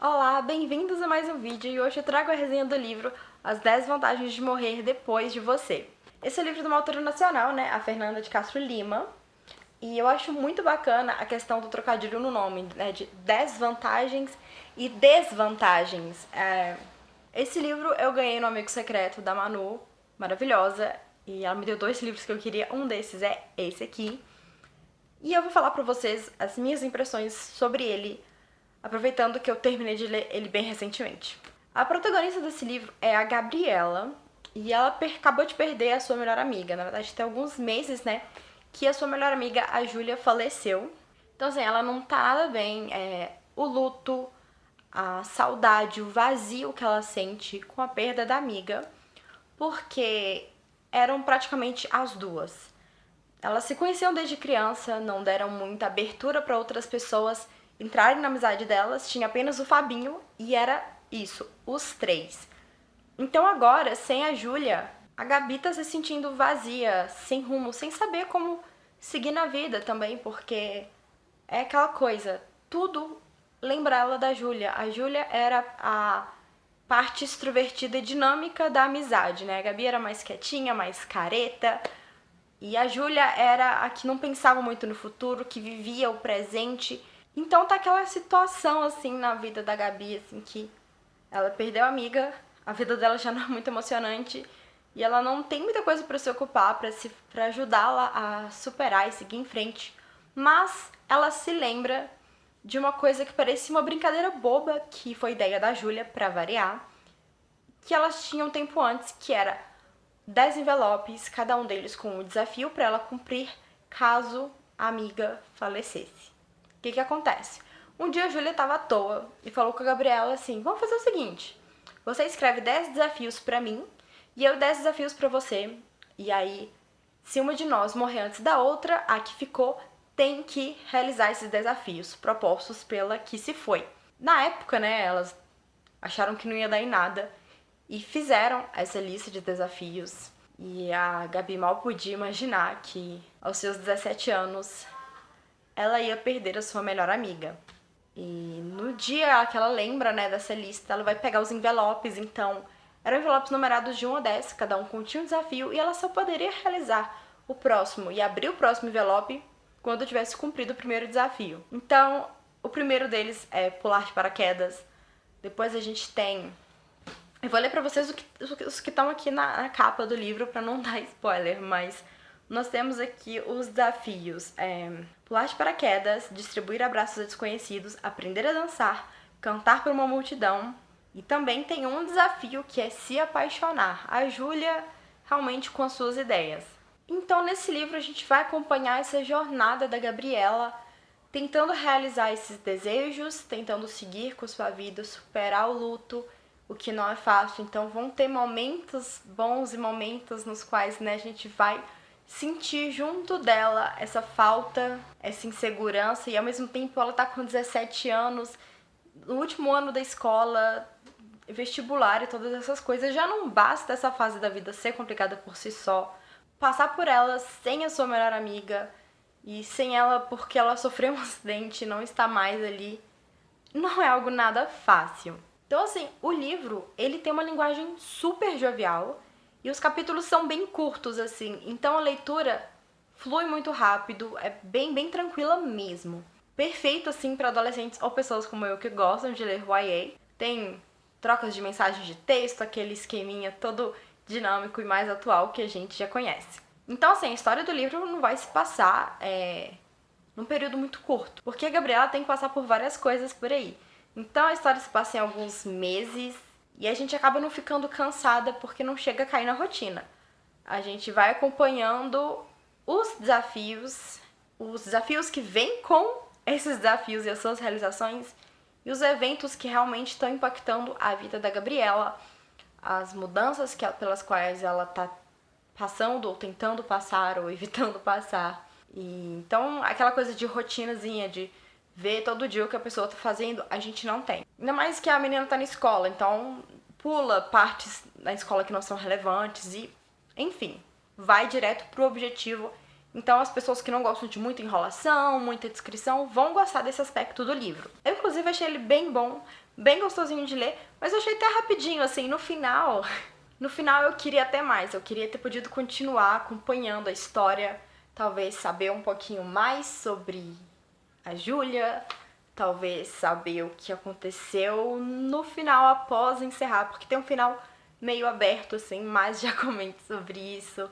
Olá, bem-vindos a mais um vídeo e hoje eu trago a resenha do livro As 10 Vantagens de Morrer Depois de Você. Esse é o livro de uma autora nacional, né, a Fernanda de Castro Lima, e eu acho muito bacana a questão do trocadilho no nome, né, de 10 vantagens e desvantagens. Esse livro eu ganhei no Amigo Secreto da Manu, maravilhosa, e ela me deu 2 livros que eu queria, um desses é esse aqui. E eu vou falar pra vocês as minhas impressões sobre ele, aproveitando que eu terminei de ler ele bem recentemente. A protagonista desse livro é a Gabriela, e ela acabou de perder a sua melhor amiga. Na verdade, tem alguns meses, né, que a sua melhor amiga, a Júlia, faleceu. Então, assim, ela não tá nada bem. O luto, a saudade, o vazio que ela sente com a perda da amiga, porque eram praticamente as duas. Elas se conheciam desde criança, não deram muita abertura para outras pessoas entrarem na amizade delas, tinha apenas o Fabinho e era isso, os 3. Então agora, sem a Júlia, a Gabi tá se sentindo vazia, sem rumo, sem saber como seguir na vida também, porque é aquela coisa, tudo lembra ela da Júlia. A Júlia era a parte extrovertida e dinâmica da amizade, né? A Gabi era mais quietinha, mais careta, e a Júlia era a que não pensava muito no futuro, que vivia o presente. Então tá aquela situação, assim, na vida da Gabi, assim, que ela perdeu a amiga, a vida dela já não é muito emocionante, e ela não tem muita coisa pra se ocupar, pra ajudá-la a superar e seguir em frente. Mas ela se lembra de uma coisa que parecia uma brincadeira boba, que foi ideia da Júlia, pra variar, que elas tinham tempo antes, que era 10 envelopes, cada um deles com um desafio para ela cumprir caso a amiga falecesse. O que acontece? Um dia a Júlia estava à toa e falou com a Gabriela assim: vamos fazer o seguinte, você escreve 10 desafios para mim e eu 10 desafios para você. E aí, se uma de nós morrer antes da outra, a que ficou tem que realizar esses desafios propostos pela que se foi. Na época, né, elas acharam que não ia dar em nada e fizeram essa lista de desafios. E a Gabi mal podia imaginar que, aos seus 17 anos, ela ia perder a sua melhor amiga. E no dia que ela lembra, né, dessa lista, ela vai pegar os envelopes. Então, eram envelopes numerados de 1 a 10, cada um continha um desafio, e ela só poderia realizar o próximo e abrir o próximo envelope quando tivesse cumprido o primeiro desafio. Então, o primeiro deles é pular de paraquedas. Depois a gente tem... Eu vou ler pra vocês os que estão aqui na capa do livro pra não dar spoiler, mas nós temos aqui os desafios. Pular de paraquedas, distribuir abraços a desconhecidos, aprender a dançar, cantar para uma multidão. E também tem um desafio que é se apaixonar. A Júlia realmente com as suas ideias. Então nesse livro a gente vai acompanhar essa jornada da Gabriela, tentando realizar esses desejos, tentando seguir com sua vida, superar o luto, o que não é fácil. Então vão ter momentos bons e momentos nos quais, né, a gente vai sentir junto dela essa falta, essa insegurança, e ao mesmo tempo ela tá com 17 anos, no último ano da escola, vestibular e todas essas coisas. Já não basta essa fase da vida ser complicada por si só, passar por ela sem a sua melhor amiga e sem ela porque ela sofreu um acidente e não está mais ali, não é algo nada fácil. Então, assim, o livro, ele tem uma linguagem super jovial e os capítulos são bem curtos, assim. Então, a leitura flui muito rápido, é bem tranquila mesmo. Perfeito, assim, para adolescentes ou pessoas como eu que gostam de ler YA. Tem trocas de mensagens de texto, aquele esqueminha todo dinâmico e mais atual que a gente já conhece. Então, assim, a história do livro não vai se passar num período muito curto, porque a Gabriela tem que passar por várias coisas por aí. Então a história se passa em alguns meses e a gente acaba não ficando cansada porque não chega a cair na rotina. A gente vai acompanhando os desafios que vêm com esses desafios e as suas realizações e os eventos que realmente estão impactando a vida da Gabriela, as mudanças pelas quais ela está passando ou tentando passar ou evitando passar. E então aquela coisa de rotinazinha, de ver todo dia o que a pessoa tá fazendo, a gente não tem. Ainda mais que a menina tá na escola, então pula partes da escola que não são relevantes e, enfim, vai direto pro objetivo. Então as pessoas que não gostam de muita enrolação, muita descrição, vão gostar desse aspecto do livro. Eu, inclusive, achei ele bem bom bem gostosinho de ler, mas eu achei até rapidinho, assim, no final. No final eu queria até mais, eu queria ter podido continuar acompanhando a história, talvez saber um pouquinho mais sobre a Júlia, talvez saber o que aconteceu no final após encerrar, porque tem um final meio aberto, assim, mas já comento sobre isso.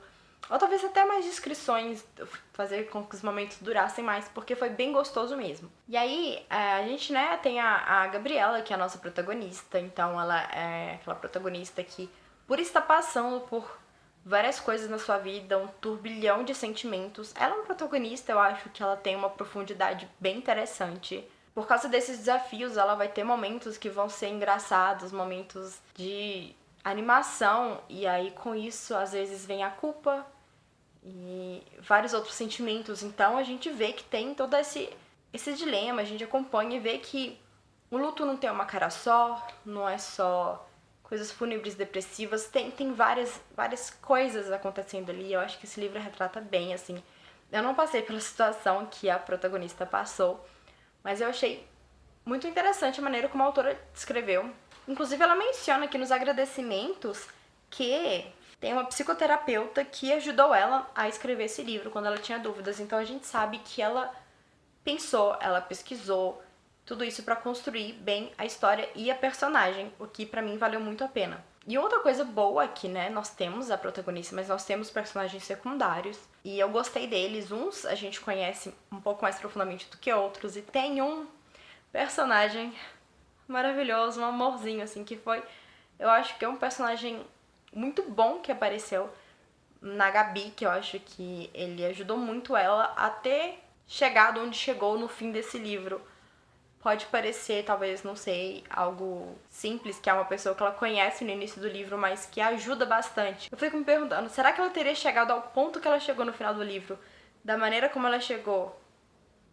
Ou talvez até mais descrições, fazer com que os momentos durassem mais, porque foi bem gostoso mesmo. E aí, a gente, né, tem a Gabriela, que é a nossa protagonista. Então, ela é aquela protagonista que, por estar passando por várias coisas na sua vida, um turbilhão de sentimentos, ela é uma protagonista, eu acho que ela tem uma profundidade bem interessante. Por causa desses desafios, ela vai ter momentos que vão ser engraçados, momentos de animação, e aí com isso, às vezes, vem a culpa e vários outros sentimentos. Então a gente vê que tem todo esse dilema, a gente acompanha e vê que o luto não tem uma cara só, não é só coisas fúnebres depressivas, tem várias coisas acontecendo ali. Eu acho que esse livro retrata bem, assim. Eu não passei pela situação que a protagonista passou, mas eu achei muito interessante a maneira como a autora descreveu. Inclusive, ela menciona aqui nos agradecimentos que tem uma psicoterapeuta que ajudou ela a escrever esse livro quando ela tinha dúvidas. Então a gente sabe que ela pensou, ela pesquisou tudo isso para construir bem a história e a personagem, o que para mim valeu muito a pena. E outra coisa boa aqui, né, nós temos a protagonista, mas nós temos personagens secundários e eu gostei deles. Uns a gente conhece um pouco mais profundamente do que outros e tem um personagem maravilhoso, um amorzinho assim que foi, eu acho que é um personagem muito bom que apareceu na Gabi, que eu acho que ele ajudou muito ela a ter chegado onde chegou no fim desse livro. Pode parecer, talvez, não sei, algo simples, que é uma pessoa que ela conhece no início do livro, mas que ajuda bastante. Eu fico me perguntando, será que ela teria chegado ao ponto que ela chegou no final do livro, da maneira como ela chegou,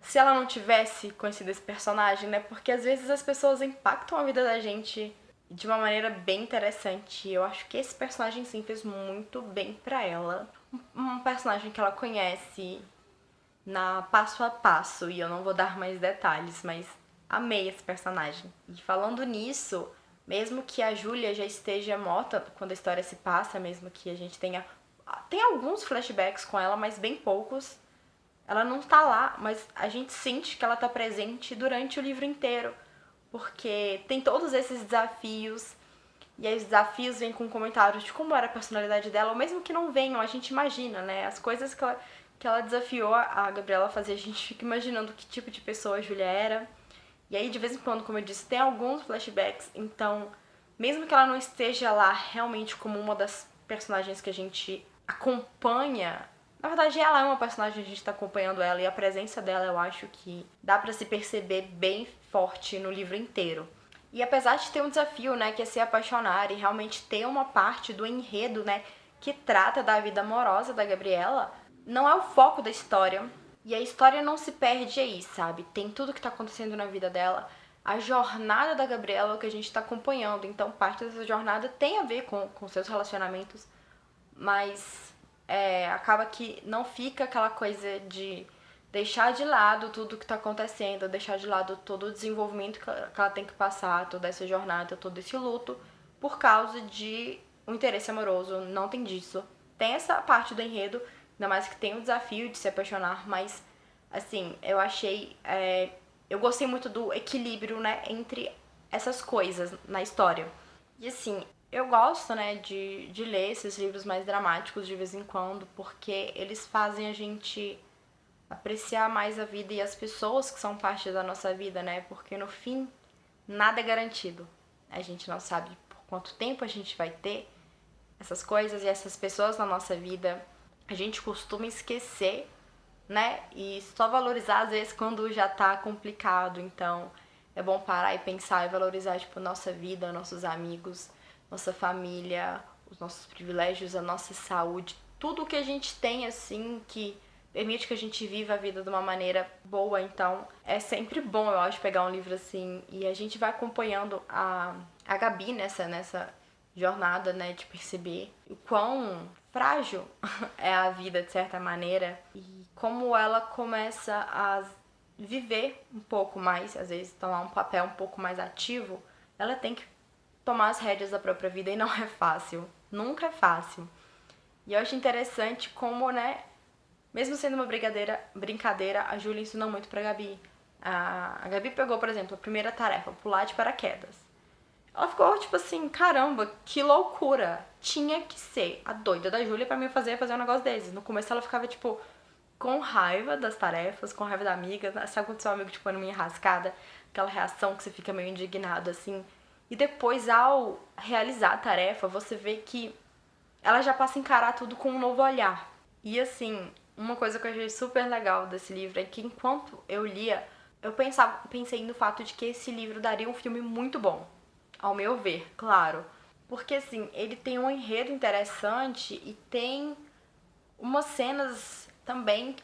se ela não tivesse conhecido esse personagem, né? Porque às vezes as pessoas impactam a vida da gente de uma maneira bem interessante. Eu acho que esse personagem sim fez muito bem pra ela. Um personagem que ela conhece na passo a passo, e eu não vou dar mais detalhes, mas amei esse personagem. E falando nisso, mesmo que a Júlia já esteja morta quando a história se passa, mesmo que a gente tenha. Tem alguns flashbacks com ela, mas bem poucos. Ela não tá lá, mas a gente sente que ela tá presente durante o livro inteiro. Porque tem todos esses desafios, e aí os desafios vêm com comentários de como era a personalidade dela, ou mesmo que não venham, a gente imagina, né? As coisas que ela desafiou a Gabriela a fazer, a gente fica imaginando que tipo de pessoa a Júlia era. E aí, de vez em quando, como eu disse, tem alguns flashbacks, então, mesmo que ela não esteja lá realmente como uma das personagens que a gente acompanha, na verdade, ela é uma personagem, a gente tá acompanhando ela, e a presença dela eu acho que dá pra se perceber bem forte no livro inteiro. E apesar de ter um desafio, né, que é se apaixonar e realmente ter uma parte do enredo, né, que trata da vida amorosa da Gabriela, não é o foco da história. E a história não se perde aí, sabe? Tem tudo que tá acontecendo na vida dela. A jornada da Gabriela é o que a gente tá acompanhando. Então, parte dessa jornada tem a ver com seus relacionamentos, mas acaba que não fica aquela coisa de deixar de lado tudo que tá acontecendo, deixar de lado todo o desenvolvimento que ela tem que passar, toda essa jornada, todo esse luto, por causa de um interesse amoroso. Não tem disso. Tem essa parte do enredo, ainda mais que tem o desafio de se apaixonar, mas, assim, eu achei. Eu gostei muito do equilíbrio, né, entre essas coisas na história. E, assim, eu gosto, né, de ler esses livros mais dramáticos de vez em quando, porque eles fazem a gente apreciar mais a vida e as pessoas que são parte da nossa vida, né? Porque no fim, nada é garantido. A gente não sabe por quanto tempo a gente vai ter essas coisas e essas pessoas na nossa vida. A gente costuma esquecer, né? E só valorizar às vezes quando já tá complicado. Então, é bom parar e pensar e valorizar, tipo, nossa vida, nossos amigos, nossa família, os nossos privilégios, a nossa saúde, tudo que a gente tem, assim, que permite que a gente viva a vida de uma maneira boa. Então, é sempre bom, eu acho, pegar um livro assim e a gente vai acompanhando a Gabi nessa jornada, né, de perceber o quão frágil é a vida, de certa maneira, e como ela começa a viver um pouco mais, às vezes tomar um papel um pouco mais ativo ela tem que tomar as rédeas da própria vida e não é fácil. Nunca é fácil. E eu acho interessante como, né, mesmo sendo uma brincadeira, a Júlia ensinou muito pra Gabi. A Gabi pegou, por exemplo, a primeira tarefa, pular de paraquedas. Ela ficou tipo assim, caramba, que loucura. Tinha que ser a doida da Júlia pra mim fazer um negócio desses. No começo ela ficava, tipo, com raiva das tarefas, com raiva da amiga. Sabe quando seu amigo te põe numa enrascada? Aquela reação que você fica meio indignado, assim. E depois, ao realizar a tarefa, você vê que ela já passa a encarar tudo com um novo olhar. E assim, uma coisa que eu achei super legal desse livro é que enquanto eu lia, eu pensei no fato de que esse livro daria um filme muito bom. Ao meu ver, claro. Porque assim, ele tem um enredo interessante e tem umas cenas também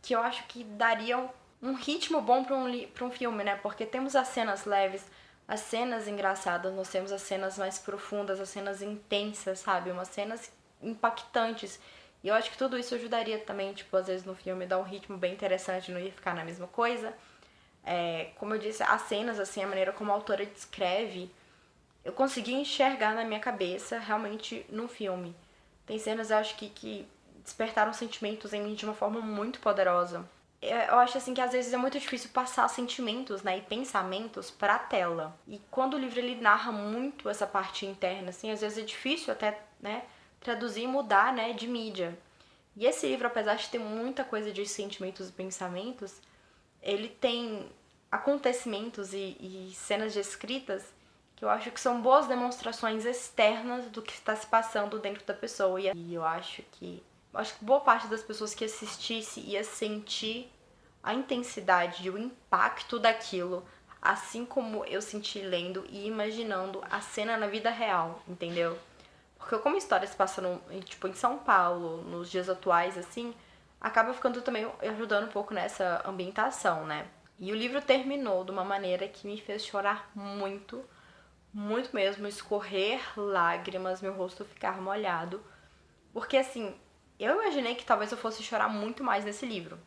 que eu acho que dariam um ritmo bom pra um filme, né? Porque temos as cenas leves, as cenas engraçadas, nós temos as cenas mais profundas, as cenas intensas, sabe? Umas cenas impactantes. E eu acho que tudo isso ajudaria também, tipo, às vezes no filme dar um ritmo bem interessante, não ia ficar na mesma coisa. Como eu disse, as cenas, assim, a maneira como a autora descreve, eu consegui enxergar na minha cabeça realmente no filme. Tem cenas, eu acho que despertaram sentimentos em mim de uma forma muito poderosa. Eu acho assim que às vezes é muito difícil passar sentimentos, né, e pensamentos pra tela. E quando o livro ele narra muito essa parte interna, assim, às vezes é difícil até, né, traduzir e mudar, né, de mídia. E esse livro, apesar de ter muita coisa de sentimentos e pensamentos, ele tem acontecimentos e cenas descritas que eu acho que são boas demonstrações externas do que está se passando dentro da pessoa. E eu acho que boa parte das pessoas que assistisse ia sentir a intensidade e o impacto daquilo, assim como eu senti lendo e imaginando a cena na vida real, entendeu? Porque como a história se passa tipo, em São Paulo, nos dias atuais, assim, acaba ficando também ajudando um pouco nessa ambientação, né? E o livro terminou de uma maneira que me fez chorar muito, muito mesmo, escorrer lágrimas, meu rosto ficar molhado. Porque assim, eu imaginei que talvez eu fosse chorar muito mais nesse livro,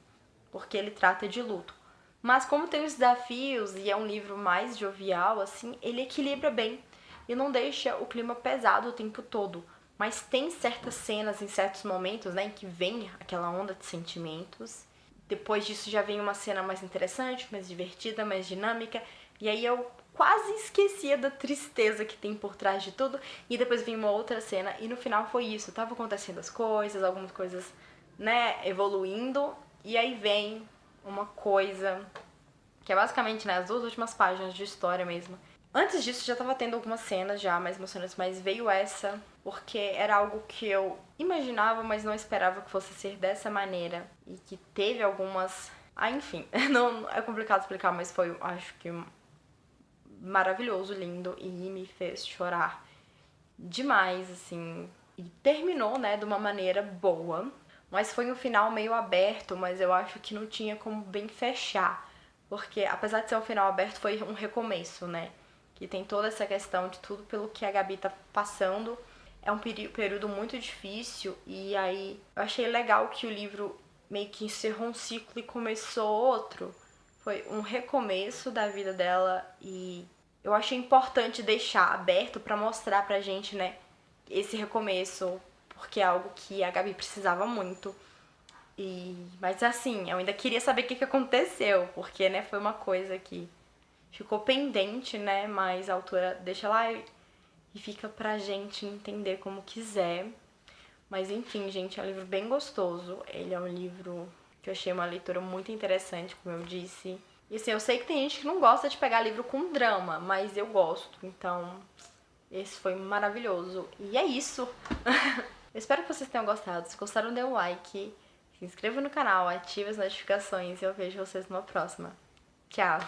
porque ele trata de luto. Mas como tem os desafios e é um livro mais jovial, assim, ele equilibra bem e não deixa o clima pesado o tempo todo. Mas tem certas cenas, em certos momentos, né, em que vem aquela onda de sentimentos. Depois disso já vem uma cena mais interessante, mais divertida, mais dinâmica. E aí eu quase esquecia da tristeza que tem por trás de tudo. E depois vem uma outra cena e no final foi isso. Tava acontecendo as coisas, algumas coisas, né, evoluindo. E aí vem uma coisa que é basicamente, né, as duas últimas páginas de história mesmo. Antes disso já tava tendo algumas cenas já mais emocionantes, mas veio essa porque era algo que eu imaginava, mas não esperava que fosse ser dessa maneira. E que teve algumas... enfim, não é complicado explicar, mas foi, acho que, maravilhoso, lindo e me fez chorar demais, assim. E terminou, né, de uma maneira boa, mas foi um final meio aberto, mas eu acho que não tinha como bem fechar. Porque, apesar de ser um final aberto, foi um recomeço, né? Que tem toda essa questão de tudo pelo que a Gabi tá passando. É um período muito difícil e aí eu achei legal que o livro meio que encerrou um ciclo e começou outro. Foi um recomeço da vida dela e eu achei importante deixar aberto pra mostrar pra gente, né, esse recomeço, porque é algo que a Gabi precisava muito. Mas assim, eu ainda queria saber o que aconteceu, porque, né, foi uma coisa que ficou pendente, né, mas a autora deixa lá e fica pra gente entender como quiser. Mas enfim, gente, é um livro bem gostoso. Ele é um livro que eu achei uma leitura muito interessante, como eu disse. E assim, eu sei que tem gente que não gosta de pegar livro com drama, mas eu gosto. Então, esse foi maravilhoso. E é isso. Eu espero que vocês tenham gostado. Se gostaram, dê um like. Se inscreva no canal, ative as notificações e eu vejo vocês numa próxima. Tchau!